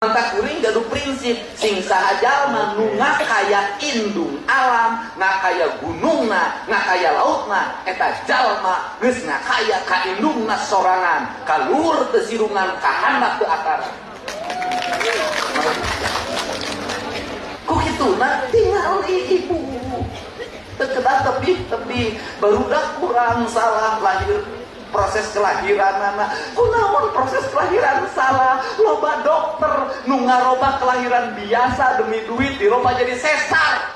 Mantap kuring gaduh prinsip sing saha jalma nu ngakaya indung alam, ngakaya gunungna, ngakaya lautna, eta jalma geus ngakaya ka indungna sorangan, ka luhur teu sirungan, ka handap teu akar. Ku kituna tinggal ibu. Terkedah tepi barudak kurang salah lahir. Proses kelahiran anak kunaon proses kelahiran salah, loba dokter nu ngaroba kelahiran biasa demi duit diroba jadi sesar.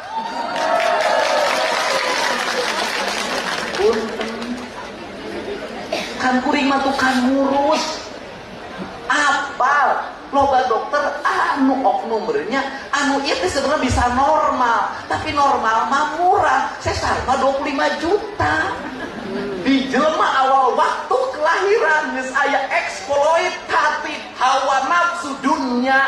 Kan kuring mah tukang ngurus apal, loba dokter anu oknum berenya anu ieu teh sebenarnya bisa normal, tapi normal mah murah, sesar mah 25 juta. Di jelema awal waktu kelahiran geus aya eksploitatif hawa nafsu dunya.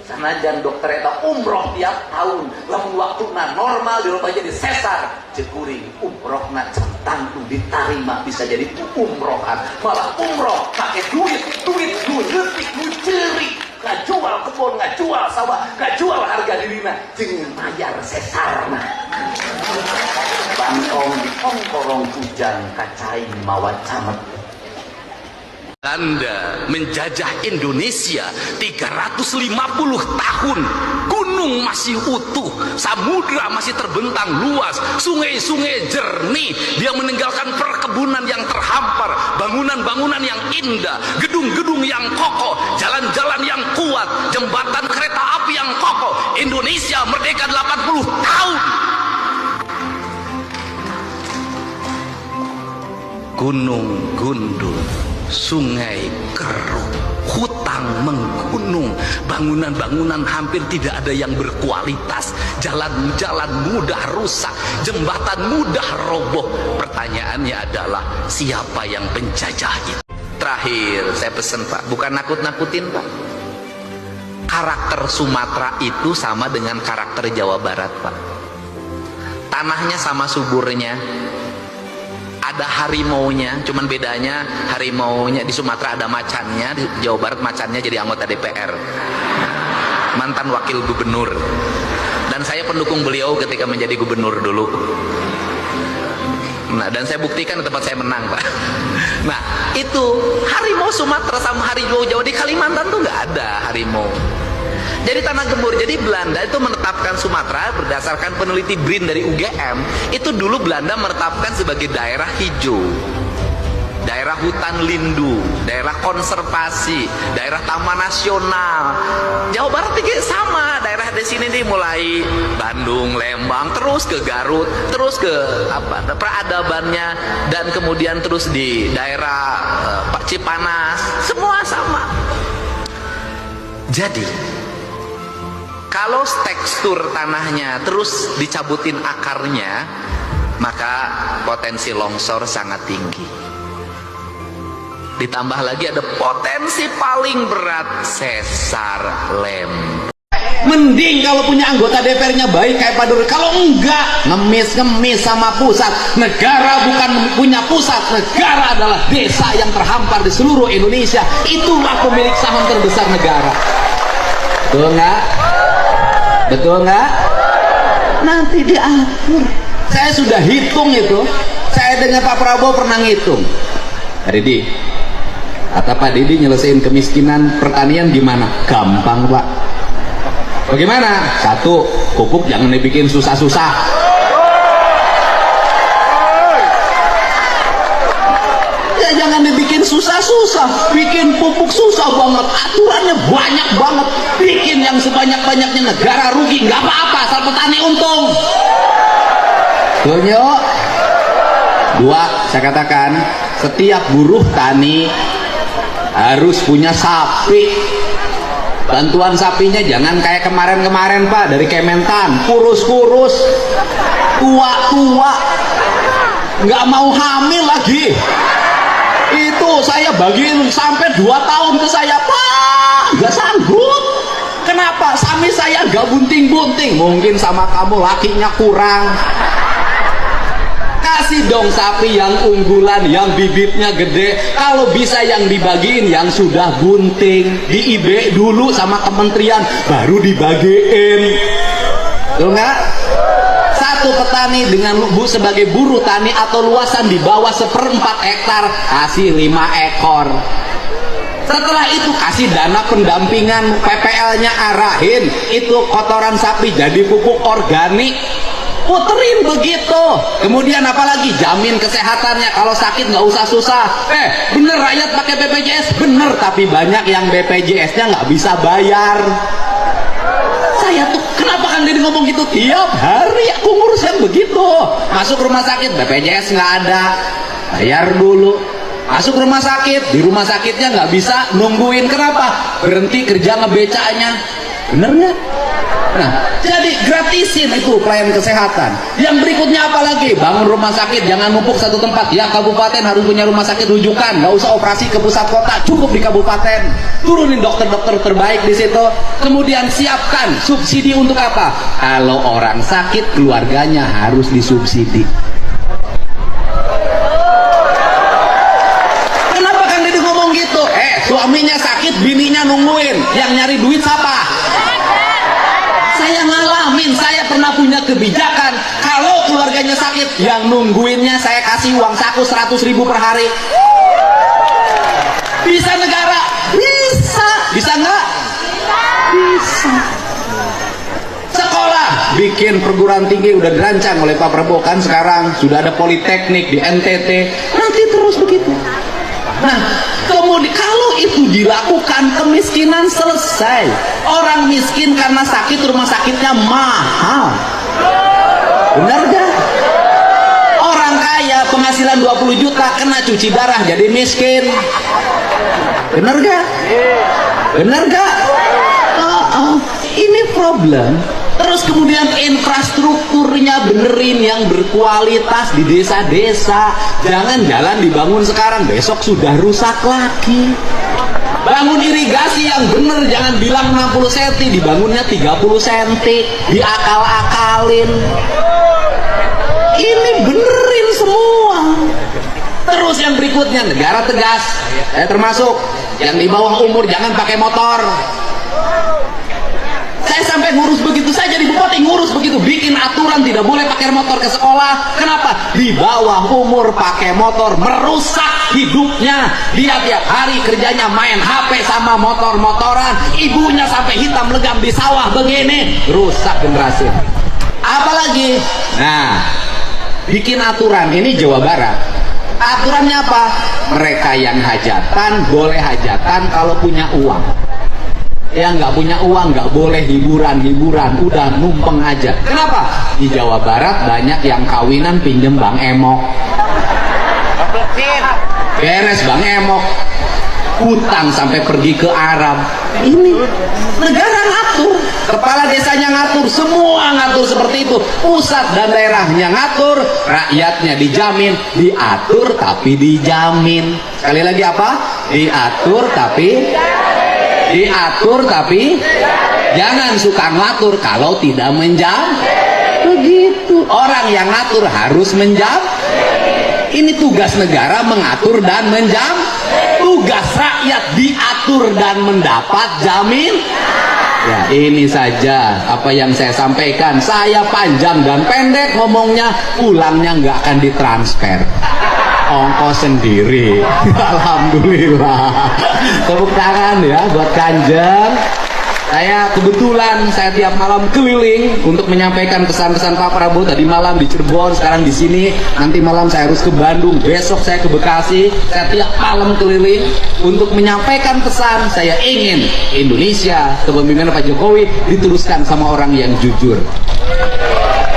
Sanajan dokter eta umroh tiap tahun, lamun waktuna normal dirubah jadi sesar, ceuk kuring umrohna centang tu ditarima bisa jadi umrohan, malah umroh pakai duit nu leutik nu ceurik, ngajual kebon, ngajual sawah, ngajual harga dirina jeung mayar sesarna. Bangkong di ongkorong hujan kacai mawa camet. Belanda menjajah Indonesia 350 tahun. Gunung masih utuh, samudra masih terbentang luas, sungai-sungai jernih. Dia meninggalkan perkebunan yang terhampar, bangunan-bangunan yang indah, gedung-gedung yang kokoh, jalan-jalan yang kuat, jembatan kereta api yang kokoh. Indonesia merdeka 80 tahun. Gunung gundul, sungai keruh, hutang menggunung, bangunan-bangunan hampir tidak ada yang berkualitas, jalan-jalan mudah rusak, jembatan mudah roboh. Pertanyaannya adalah siapa yang penjajah itu? Terakhir saya pesan Pak, bukan nakut-nakutin Pak. Karakter Sumatera itu sama dengan karakter Jawa Barat Pak. Tanahnya sama suburnya, ada harimaunya, cuman bedanya harimaunya di Sumatera ada macannya, di Jawa Barat macannya jadi anggota DPR, mantan wakil gubernur, dan saya pendukung beliau ketika menjadi gubernur dulu. Nah, dan saya buktikan di tempat saya menang Pak. Nah, itu harimau Sumatera sama harimau Jawa di Kalimantan tuh nggak ada harimau. Jadi tanah gembur. Jadi Belanda itu menetapkan Sumatera berdasarkan peneliti BRIN dari UGM. Itu dulu Belanda menetapkan sebagai daerah hijau, daerah hutan lindung, daerah konservasi, daerah taman nasional. Jawa Barat juga sama, daerah di sini nih mulai Bandung, Lembang, terus ke Garut, terus ke apa peradabannya, dan kemudian terus di daerah Cipanas, semua sama. Jadi kalau tekstur tanahnya terus dicabutin akarnya, maka potensi longsor sangat tinggi. Ditambah lagi ada potensi paling berat, sesar lempeng. Mending kalau punya anggota DPR-nya baik kayak Pak Dur. Kalau enggak, ngemis-ngemis sama pusat. Negara bukan punya pusat, negara adalah desa yang terhampar di seluruh Indonesia. Itulah pemilik saham terbesar negara. Betul nggak? Betul nggak? Nanti diatur. Saya sudah hitung itu. Saya dengan Pak Prabowo pernah ngitung. Pak Didi, kata Pak Didi nyelesain kemiskinan pertanian gimana? Gampang Pak. Bagaimana? Satu, pupuk jangan dibikin susah-susah. Ya jangan dibikin susah-susah. Bikin pupuk susah banget, aturannya banyak banget. Bikin yang sebanyak-banyaknya, negara rugi, nggak apa-apa, asal petani untung. Betul. Dua, saya katakan setiap buruh tani harus punya sapi. Bantuan sapinya jangan kayak kemarin-kemarin Pak, dari Kementan, kurus-kurus, tua-tua, nggak mau hamil lagi. Itu saya bagiin sampai 2 tahun ke saya, Pak, nggak sanggup. Kenapa? Sami saya nggak bunting-bunting. Mungkin sama kamu lakinya kurang. kasih dong sapi yang unggulan, yang bibitnya gede. Kalau bisa yang dibagiin yang sudah bunting, di IB dulu sama kementerian, baru dibagiin. Betul nggak? Satu petani dengan Bu sebagai buruh tani atau luasan di bawah 1/4 hektar, kasih 5 ekor. Setelah itu kasih dana pendampingan, PPL-nya arahin, itu kotoran sapi jadi pupuk organik. Puterin begitu. Kemudian apalagi jamin kesehatannya, kalau sakit nggak usah susah. Bener rakyat pakai BPJS, bener, tapi banyak yang BPJS-nya nggak bisa bayar. Saya tuh kenapa kan jadi ngomong gitu tiap hari, aku ngurus yang begitu. Masuk rumah sakit BPJS nggak ada, bayar dulu. Masuk rumah sakit, di rumah sakitnya nggak bisa nungguin. Kenapa? Berhenti kerja ngebecanya. Bener nggak? Nah, jadi gratisin itu pelayanan kesehatan. Yang berikutnya apa lagi? Bangun rumah sakit, jangan numpuk satu tempat. Ya, kabupaten harus punya rumah sakit rujukan, nggak usah operasi ke pusat kota, cukup di kabupaten. Turunin dokter-dokter terbaik di situ. Kemudian siapkan subsidi untuk apa? Kalau orang sakit, keluarganya harus disubsidi. Kenapa kan dia ngomong gitu? Suaminya sakit, bininya nungguin. Yang nyari duit siapa? Saya ngalamin, saya pernah punya kebijakan. Kalau keluarganya sakit, yang nungguinnya saya kasih uang saku 100.000 per hari. Bisa negara? Bisa. Bisa nggak? Bisa. Sekolah, bikin perguruan tinggi udah dirancang oleh Pak Prabowo kan sekarang. Sudah ada politeknik di NTT. Nanti terus begitu. Nah, kemudian kalau itu dilakukan, kemiskinan selesai. Orang miskin karena sakit, rumah sakitnya mahal. Benar gak? Orang kaya penghasilan 20 juta kena cuci darah jadi miskin. Benar gak? Benar gak? Ini problem. Terus kemudian infrastrukturnya benerin yang berkualitas di desa-desa. Jangan jalan dibangun sekarang, besok sudah rusak lagi. Bangun irigasi yang bener, jangan bilang 60 cm, dibangunnya 30 cm, diakal-akalin. Ini benerin semua. Terus yang berikutnya, negara tegas. Termasuk yang di bawah umur jangan pakai motor. Saya sampai ngurus begitu, saya jadi bupati ngurus begitu, bikin aturan tidak boleh pakai motor ke sekolah. Kenapa? Di bawah umur pakai motor merusak hidupnya. Dia tiap hari kerjanya main HP sama motor-motoran, ibunya sampai hitam legam di sawah begini, rusak generasi. Apalagi? Nah, bikin aturan, ini Jawa Barat. Aturannya apa? Mereka yang hajatan boleh hajatan kalau punya uang. Yang nggak punya uang nggak boleh hiburan-hiburan, udah numpeng aja. Kenapa? Di Jawa Barat banyak yang kawinan pinjem Bang Emok. Beres Bang Emok, hutang sampai pergi ke Arab. Ini negara ngatur, kepala desanya ngatur, semua ngatur seperti itu. Pusat dan daerahnya ngatur, rakyatnya dijamin, diatur tapi dijamin. Sekali lagi apa? Diatur tapi jangan suka ngatur kalau tidak menjam. Begitu. Orang yang ngatur harus menjam. Ini tugas negara mengatur dan menjam. Tugas rakyat diatur dan mendapat jamin. Ya, ini saja apa yang saya sampaikan. Saya panjang dan pendek ngomongnya, pulangnya nggak akan ditransfer. Ongkos sendiri. Alhamdulillah. Tepuk tangan ya buat Kanjeng. Saya kebetulan tiap malam keliling untuk menyampaikan pesan-pesan Pak Prabowo. Tadi malam di Cirebon, sekarang di sini. Nanti malam saya harus ke Bandung, besok saya ke Bekasi. Saya tiap malam keliling untuk menyampaikan pesan. Saya ingin Indonesia kepemimpinan Pak Jokowi diteruskan sama orang yang jujur,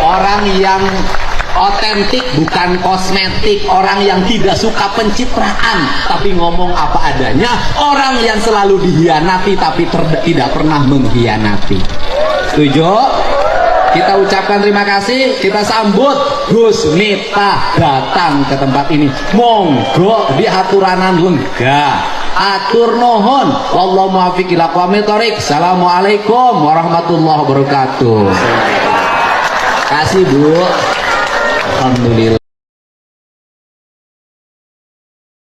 orang yang otentik bukan kosmetik, orang yang tidak suka pencitraan tapi ngomong apa adanya, orang yang selalu dihianati tapi tidak pernah mengkhianati. Setuju? Kita ucapkan terima kasih, kita sambut Gus Miftah datang ke tempat ini. Monggo diaturanan lega. Atur nuhun. Wallahu muwaffiq ila aqwamit thoriq. Assalamualaikum warahmatullahi wabarakatuh. Kasih Bu. Alhamdulillah.